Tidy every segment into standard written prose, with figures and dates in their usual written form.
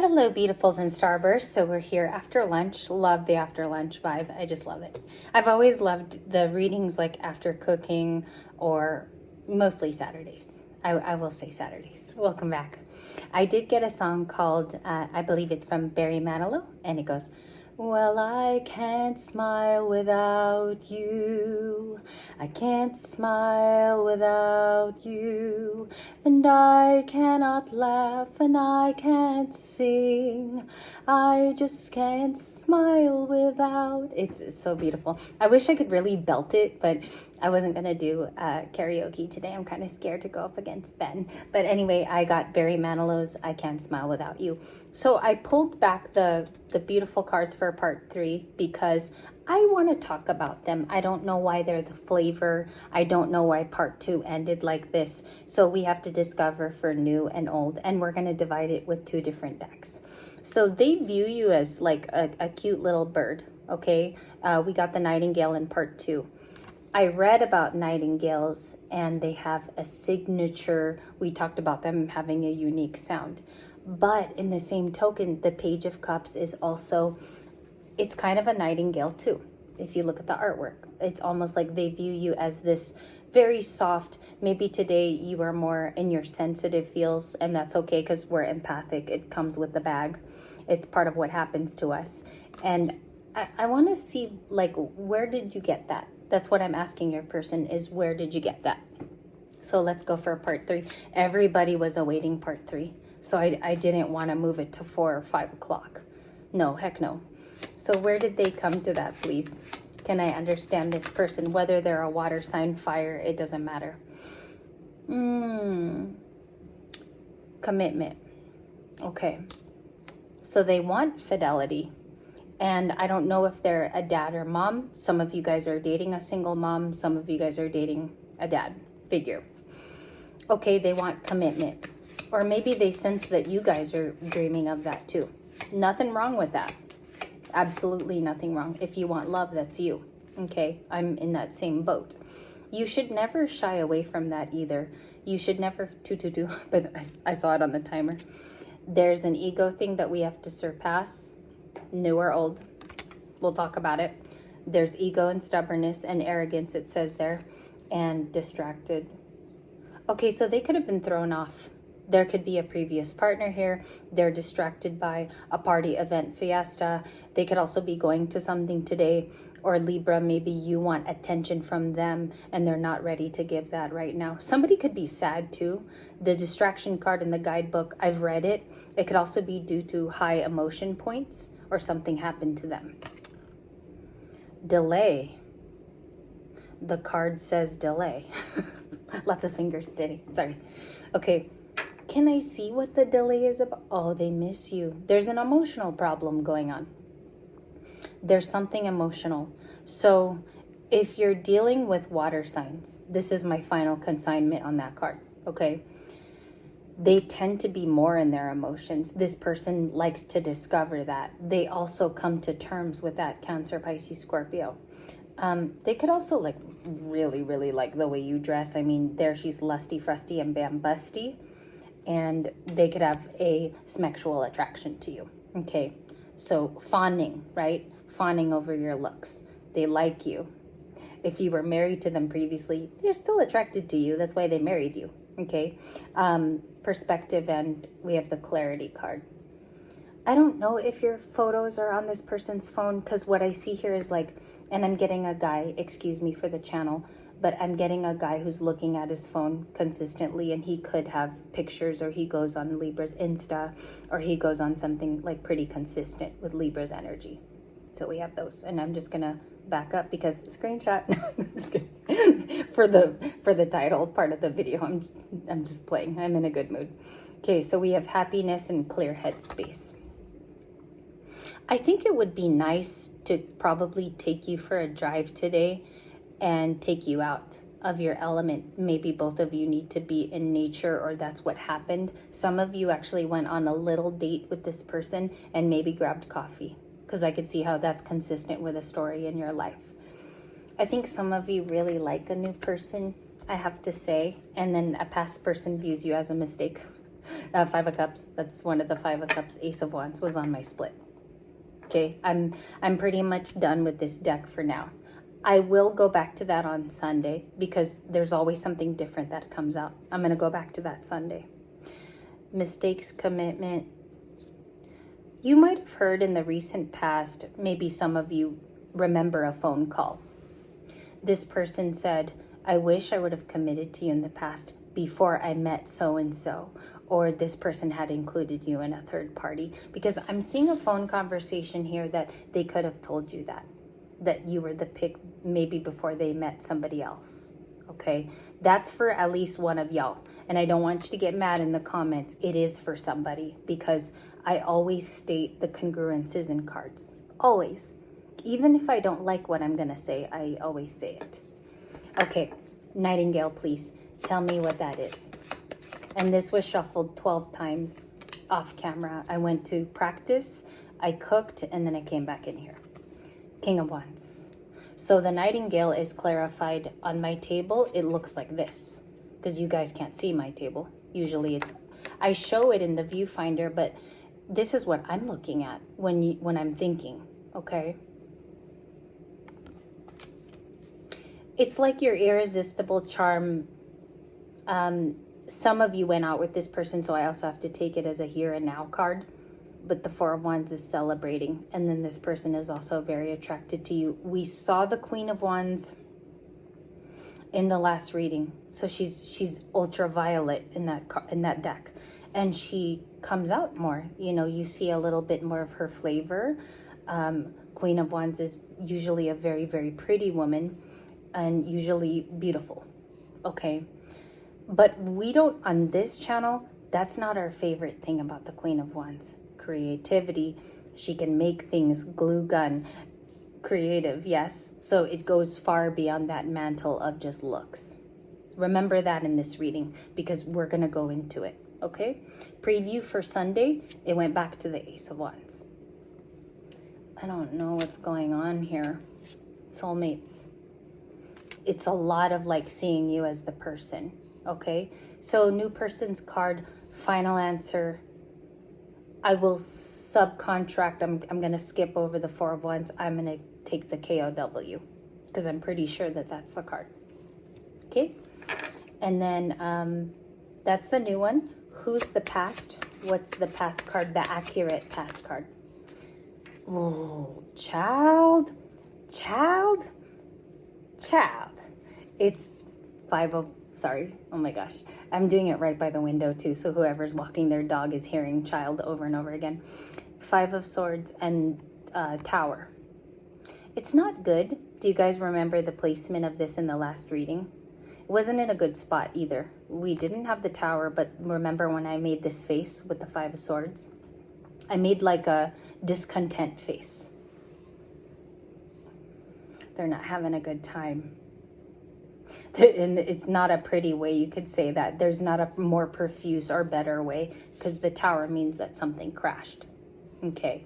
Hello, beautifuls and starbursts. So we're here after lunch. Love the after lunch vibe. I just love it. I've always loved the readings like after cooking or mostly Saturdays. I will say Saturdays. Welcome back. I did get a song called, I believe it's from Barry Manilow, and it goes, well, I can't smile without you. I can't smile without you. And I cannot laugh and I can't sing. I just can't smile without. It's so beautiful. I wish I could really belt it, but I wasn't going to do karaoke today. I'm kind of scared to go up against Ben. But anyway, I got Barry Manilow's I Can't Smile Without You. So I pulled back the beautiful cards for part 3 because I want to talk about them. I don't know why they're the flavor. I don't know why part 2 ended like this. So we have to discover for new and old, and we're going to divide it with 2 different decks. So they view you as like a cute little bird, okay? We got the nightingale in part 2. I read about nightingales and they have a signature. We talked about them having a unique sound. But in the same token, the Page of Cups is also, it's kind of a nightingale too. If you look at the artwork, it's almost like they view you as this very soft. Maybe today you are more in your sensitive feels, and that's okay because we're empathic. It comes with the bag. It's part of what happens to us. And I want to see, like, where did you get that? That's what I'm asking your person is, where did you get that? So let's go for part 3. Everybody was awaiting part 3. So I didn't want to move it to 4 or 5 o'clock. No, heck no. So where did they come to that, please? Can I understand this person? Whether they're a water sign, fire, it doesn't matter. Commitment. Okay. So they want fidelity. And I don't know if they're a dad or mom. Some of you guys are dating a single mom. Some of you guys are dating a dad figure. Okay, they want commitment. Or maybe they sense that you guys are dreaming of that too. Nothing wrong with that. Absolutely nothing wrong. If you want love, that's you. Okay, I'm in that same boat. You should never shy away from that either. You should never, but I saw it on the timer. There's an ego thing that we have to surpass. New or old, we'll talk about it. There's ego and stubbornness and arrogance, it says there, and distracted. Okay, so they could have been thrown off. There could be a previous partner here. They're distracted by a party, event, fiesta. They could also be going to something today. Or Libra, maybe you want attention from them and they're not ready to give that right now. Somebody could be sad too. The distraction card in the guidebook, I've read it. It could also be due to high emotion points or something happened to them. Delay. The card says delay. Lots of fingers today. Sorry. Okay. Can I see what the delay is about? Oh, they miss you. There's an emotional problem going on. There's something emotional. So if you're dealing with water signs, this is my final consignment on that card. Okay. They tend to be more in their emotions. This person likes to discover that. They also come to terms with that, Cancer, Pisces, Scorpio. They could also like really, really like the way you dress. I mean, there she's lusty, frusty, and bambusty. And they could have a sexual attraction to you. Okay, so fawning, right? Fawning over your looks. They like you. If you were married to them previously, they're still attracted to you. That's why they married you. Okay, perspective, and we have the clarity card. I don't know if your photos are on this person's phone, because what I see here is like, and I'm getting a guy, excuse me for the channel, but I'm getting a guy who's looking at his phone consistently, and he could have pictures, or he goes on Libra's Insta, or he goes on something like pretty consistent with Libra's energy. So we have those, and I'm just gonna back up because screenshot for the title part of the video. I'm just playing. I'm in a good mood. Okay, so we have happiness and clear headspace. I think it would be nice to probably take you for a drive today and take you out of your element. Maybe both of you need to be in nature, or that's what happened. Some of you actually went on a little date with this person and maybe grabbed coffee, because I could see how that's consistent with a story in your life. I think some of you really like a new person, I have to say, and then a past person views you as a mistake. Five of Cups, that's one of the Five of Cups. Ace of Wands was on my split. Okay, I'm pretty much done with this deck for now. I will go back to that on Sunday because there's always something different that comes out. I'm going to go back to that Sunday. Mistakes, commitment. You might have heard in the recent past, maybe some of you remember a phone call. This person said, I wish I would have committed to you in the past before I met so-and-so, or this person had included you in a third party, because I'm seeing a phone conversation here that they could have told you that you were the pick maybe before they met somebody else. Okay, that's for at least one of y'all. And I don't want you to get mad in the comments. It is for somebody, because I always state the congruences in cards. Always. Even if I don't like what I'm going to say, I always say it. Okay, Nightingale, please tell me what that is. And this was shuffled 12 times off camera. I went to practice, I cooked, and then I came back in here. King of Wands. So the Nightingale is clarified on my table. It looks like this, because you guys can't see my table. Usually I show it in the viewfinder, but this is what I'm looking at when I'm thinking, okay? It's like your irresistible charm. Some of you went out with this person, so I also have to take it as a here and now card. But the Four of Wands is celebrating, and then this person is also very attracted to you. We saw the Queen of Wands in the last reading, so she's ultraviolet in that deck, and she comes out more. You know, you see a little bit more of her flavor. Queen of Wands is usually a very, very pretty woman, and usually beautiful. Okay, but we don't, on this channel, that's not our favorite thing about the Queen of Wands. Creativity. She can make things, glue gun, creative, yes. So it goes far beyond that mantle of just looks. Remember that in this reading, because we're going to go into it, okay? Preview for Sunday, it went back to the Ace of Wands. I don't know what's going on here. Soulmates. It's a lot of like seeing you as the person, okay? So new person's card, final answer. I will subcontract. I'm going to skip over the Four of Wands. I'm going to take the KOW because I'm pretty sure that that's the card. Okay. And then that's the new one. Who's the past? What's the past card? The accurate past card. Oh, child. It's sorry. Oh my gosh. I'm doing it right by the window too. So whoever's walking their dog is hearing child over and over again. Five of Swords and Tower. It's not good. Do you guys remember the placement of this in the last reading? It wasn't in a good spot either. We didn't have the Tower, but remember when I made this face with the Five of Swords? I made like a discontent face. They're not having a good time. And it's not a pretty way you could say that. There's not a more profuse or better way, because the Tower means that something crashed. Okay.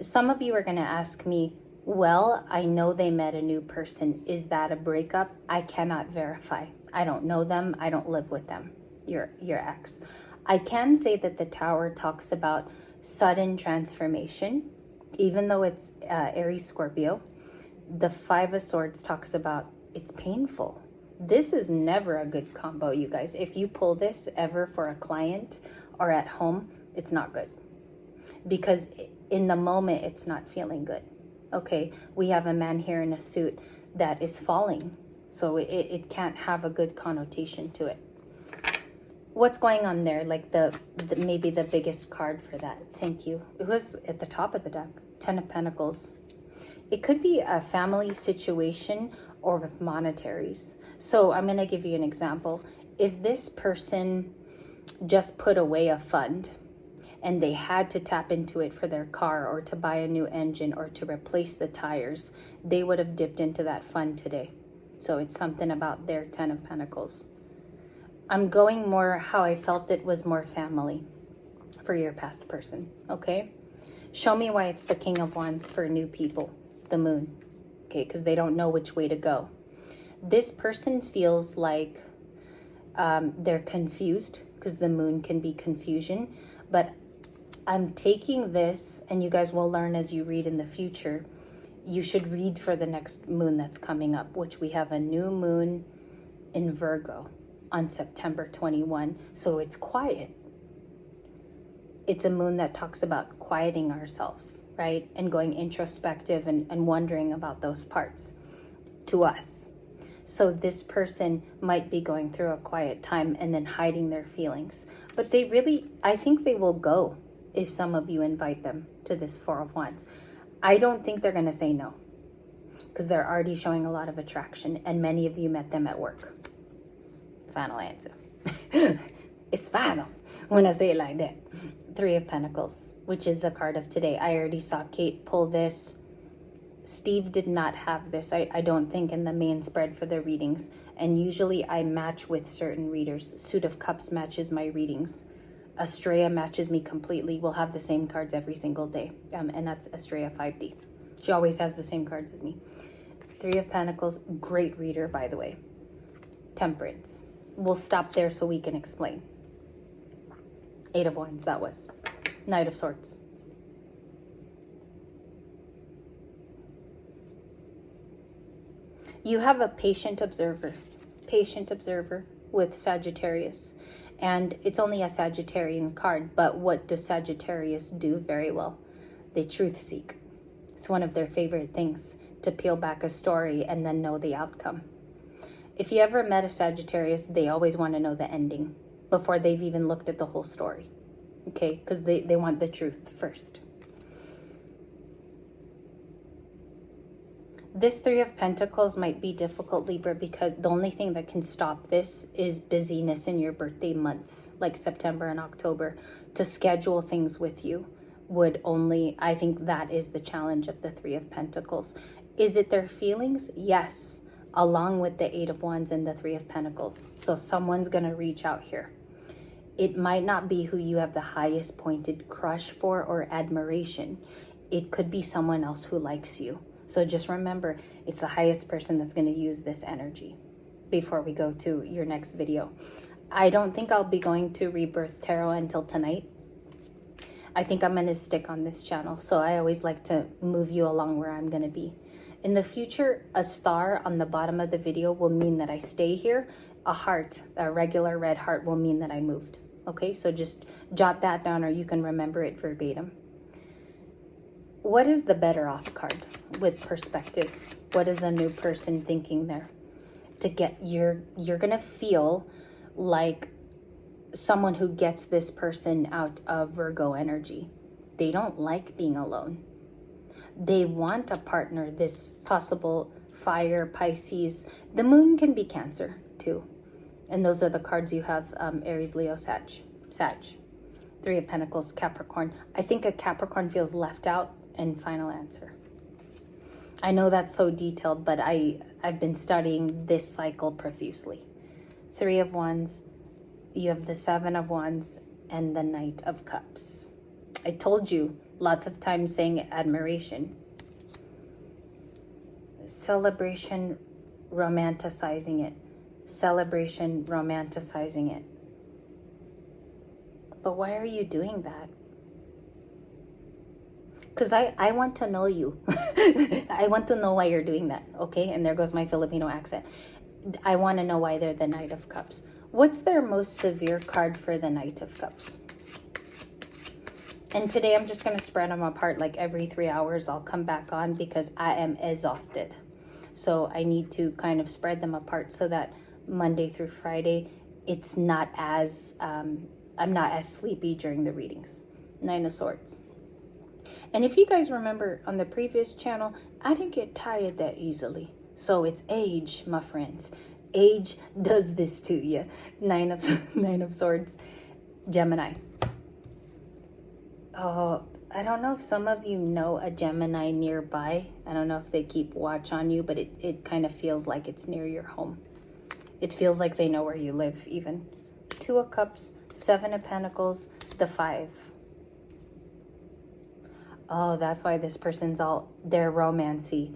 Some of you are going to ask me, well, I know they met a new person. Is that a breakup? I cannot verify. I don't know them. I don't live with them. Your ex. I can say that the Tower talks about sudden transformation, even though it's Aries Scorpio. The Five of Swords talks about it's painful. This is never a good combo, you guys. If you pull this ever for a client or at home, it's not good. Because in the moment, it's not feeling good. Okay, we have a man here in a suit that is falling. So it can't have a good connotation to it. What's going on there? Like the maybe the biggest card for that. Thank you. It was at the top of the deck. 10 of Pentacles. It could be a family situation or with monetaries. So I'm going to give you an example. If this person just put away a fund and they had to tap into it for their car or to buy a new engine or to replace the tires, they would have dipped into that fund today. So it's something about their 10 of Pentacles. I'm going more how I felt it was more family for your past person, okay? Show me why it's the King of Wands for new people, the Moon, okay? Because they don't know which way to go. This person feels like they're confused because the moon can be confusion. But I'm taking this, and you guys will learn as you read in the future. You should read for the next moon that's coming up, which we have a new moon in Virgo on September 21. So it's quiet. It's a moon that talks about quieting ourselves, right? And going introspective and wondering about those parts to us. So this person might be going through a quiet time and then hiding their feelings. But they really, I think they will go if some of you invite them to this Four of Wands. I don't think they're going to say no, because they're already showing a lot of attraction, and many of you met them at work. Final answer. It's final when I say it like that. Three of Pentacles, which is a card of today. I already saw Kate pull this. Steve did not have this, I don't think, in the main spread for the readings. And usually I match with certain readers. Suit of Cups matches my readings. Estrella matches me completely. We'll have the same cards every single day. And that's Estrella 5D. She always has the same cards as me. Three of Pentacles, great reader, by the way. Temperance. We'll stop there so we can explain. Eight of Wands, that was. Knight of Swords. You have a patient observer with Sagittarius. And it's only a Sagittarian card, but what does Sagittarius do very well? They truth seek. It's one of their favorite things, to peel back a story and then know the outcome. If you ever met a Sagittarius, they always want to know the ending before they've even looked at the whole story. Okay, because they want the truth first. This Three of Pentacles might be difficult, Libra, because the only thing that can stop this is busyness in your birthday months, like September and October. To schedule things with you would only, I think that is the challenge of the Three of Pentacles. Is it their feelings? Yes, along with the Eight of Wands and the Three of Pentacles. So someone's going to reach out here. It might not be who you have the highest pointed crush for or admiration. It could be someone else who likes you. So just remember, it's the highest person that's going to use this energy before we go to your next video. I don't think I'll be going to Rebirth Tarot until tonight. I think I'm going to stick on this channel. So I always like to move you along where I'm going to be. In the future, a star on the bottom of the video will mean that I stay here. A heart, a regular red heart, will mean that I moved. Okay, so just jot that down, or you can remember it verbatim. What is the better off card with perspective? What is a new person thinking there? To get, you're gonna feel like someone who gets this person out of Virgo energy. They don't like being alone. They want a partner, this possible fire, Pisces. The moon can be Cancer too. And those are the cards you have, Aries, Leo, Sag. Three of Pentacles, Capricorn. I think a Capricorn feels left out. And final answer. I know that's so detailed, but I've been studying this cycle profusely. Three of Wands, you have the Seven of Wands, and the Knight of Cups. I told you lots of times saying admiration. Celebration, romanticizing it. Celebration, romanticizing it. But why are you doing that? Because I want to know you. I want to know why you're doing that, okay? And there goes my Filipino accent. I want to know why they're the Knight of Cups. What's their most severe card for the Knight of Cups? And today I'm just going to spread them apart like every 3 hours. I'll come back on because I am exhausted. So I need to kind of spread them apart so that Monday through Friday, it's not as, I'm not as sleepy during the readings. Nine of Swords. And if you guys remember on the previous channel, I didn't get tired that easily. So it's age, my friends. Age does this to you. Nine of Swords, Gemini. Oh, I don't know if some of you know a Gemini nearby. I don't know if they keep watch on you, but it kind of feels like it's near your home. It feels like they know where you live even. Two of Cups, Seven of Pentacles, the Five. Oh, that's why this person's they're romancy,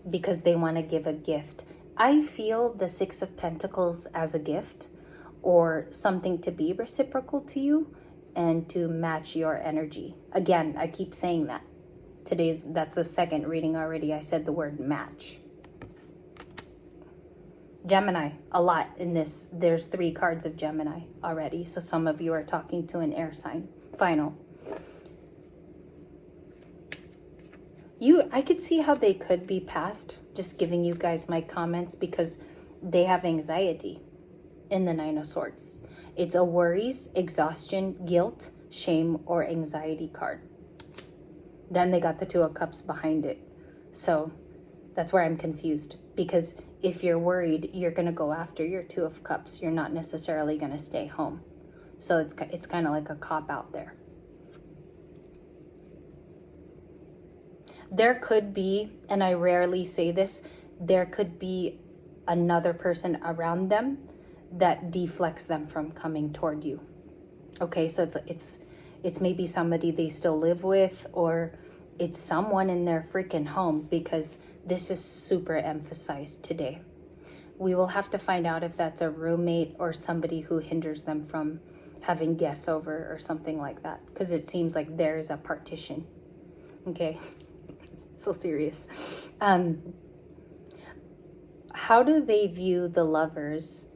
because they want to give a gift. I feel the Six of Pentacles as a gift, or something to be reciprocal to you and to match your energy. Again, I keep saying that. That's the second reading already. I said the word match. Gemini, a lot in this. There's 3 cards of Gemini already. So some of you are talking to an air sign. Final. I could see how they could be past, just giving you guys my comments, because they have anxiety in the 9 of Swords. It's a worries, exhaustion, guilt, shame, or anxiety card. Then they got the 2 of Cups behind it. So that's where I'm confused, because if you're worried, you're going to go after your 2 of Cups. You're not necessarily going to stay home. So it's kind of like a cop out there. There could be, and I rarely say this, there could be another person around them that deflects them from coming toward you. Okay, so it's maybe somebody they still live with, or it's someone in their freaking home, because this is super emphasized today. We will have to find out if that's a roommate or somebody who hinders them from having guests over or something like that, because it seems like there's a partition. Okay, so serious. How do they view the lovers,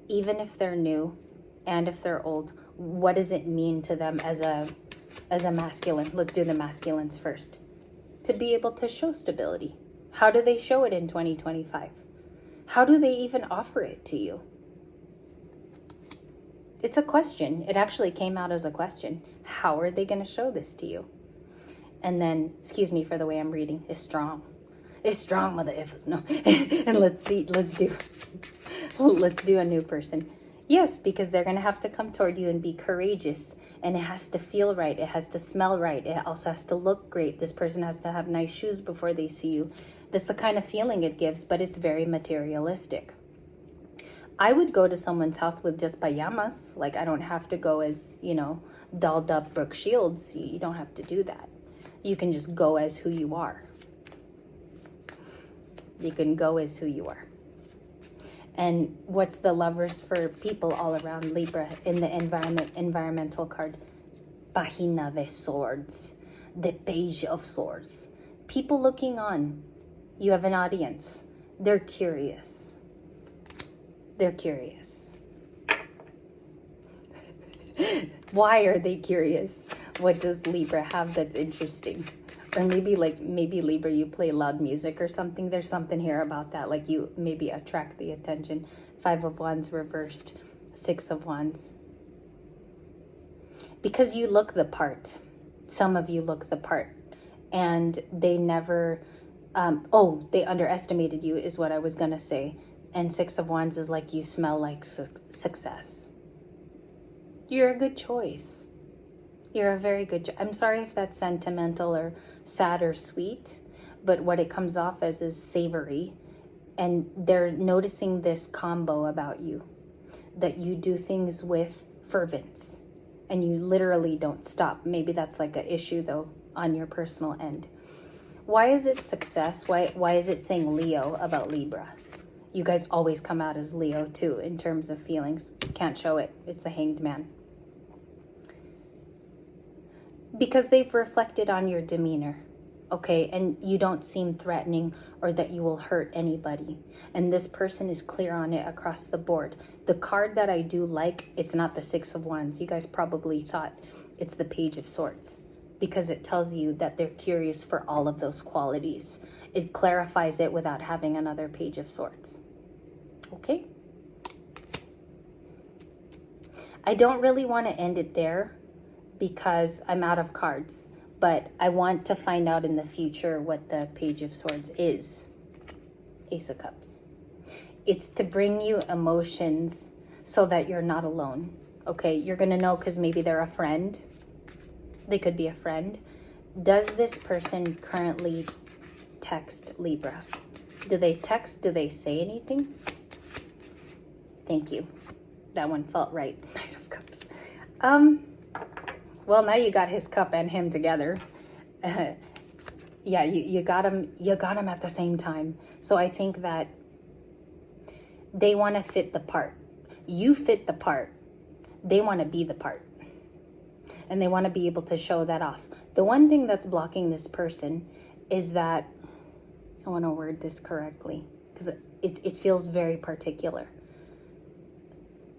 even if they're new and if they're old? What does it mean to them as a masculine? Let's do the masculines first. To be able to show stability. How do they show it in 2025? How do they even offer it to you? It's a question. It actually came out as a question. How are they going to show this to you? And then, excuse me for the way I'm reading, is strong. Is strong with the ifs. No. And let's do a new person. Yes, because they're going to have to come toward you and be courageous. And it has to feel right. It has to smell right. It also has to look great. This person has to have nice shoes before they see you. That's the kind of feeling it gives, but it's very materialistic. I would go to someone's house with just pajamas. Like, I don't have to go as, dolled up Brooke Shields. You don't have to do that. You can just go as who you are. You can go as who you are. And what's the lovers for people all around Libra in the environmental card? Página de Swords. The Page of Swords. People looking on. You have an audience. They're curious. They're curious. Why are they curious? What does Libra have that's interesting? Or maybe Libra, you play loud music or something. There's something here about that. Like, you maybe attract the attention. 5 of Wands reversed. 6 of Wands. Because you look the part. Some of you look the part. And they never... they underestimated you is what I was going to say. And 6 of Wands is like, you smell like success. You're a good choice. You're a very good... I'm sorry if that's sentimental or sad or sweet, but what it comes off as is savory. And they're noticing this combo about you, that you do things with fervence and you literally don't stop. Maybe that's like an issue though on your personal end. Why is it success? Why is it saying Leo about Libra? You guys always come out as Leo too in terms of feelings. Can't show it. It's the Hanged Man. Because they've reflected on your demeanor, okay? And you don't seem threatening or that you will hurt anybody. And this person is clear on it across the board. The card that I do like, it's not the 6 of Wands. You guys probably thought it's the Page of Swords, because it tells you that they're curious for all of those qualities. It clarifies it without having another Page of Swords. Okay? I don't really want to end it there because I'm out of cards, but I want to find out in the future what the Page of Swords is. Ace of Cups. It's to bring you emotions so that you're not alone. Okay, you're going to know because maybe they're a friend. They could be a friend. Does this person currently text Libra? Do they text? Do they say anything? Thank you. That one felt right. Knight of Cups. Well, now you got his cup and him together. Yeah, you got him. You got him at the same time. So I think that they want to fit the part. You fit the part. They want to be the part. And they want to be able to show that off. The one thing that's blocking this person is that, I want to word this correctly because it feels very particular.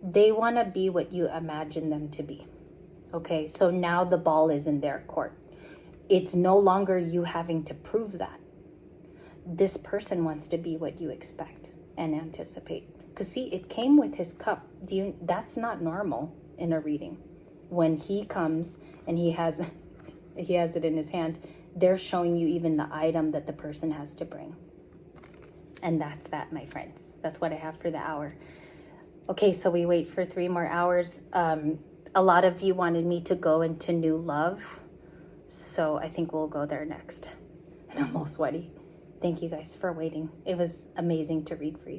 They want to be what you imagine them to be. Okay, so now the ball is in their court. It's no longer you having to prove that. This person wants to be what you expect and anticipate. Because see, it came with his cup. That's not normal in a reading. When he comes and he has it in his hand, they're showing you even the item that the person has to bring. And that's that, my friends. That's what I have for the hour. Okay, so we wait for 3 more hours. A lot of you wanted me to go into new love. So I think we'll go there next. And I'm all sweaty. Thank you guys for waiting. It was amazing to read for you.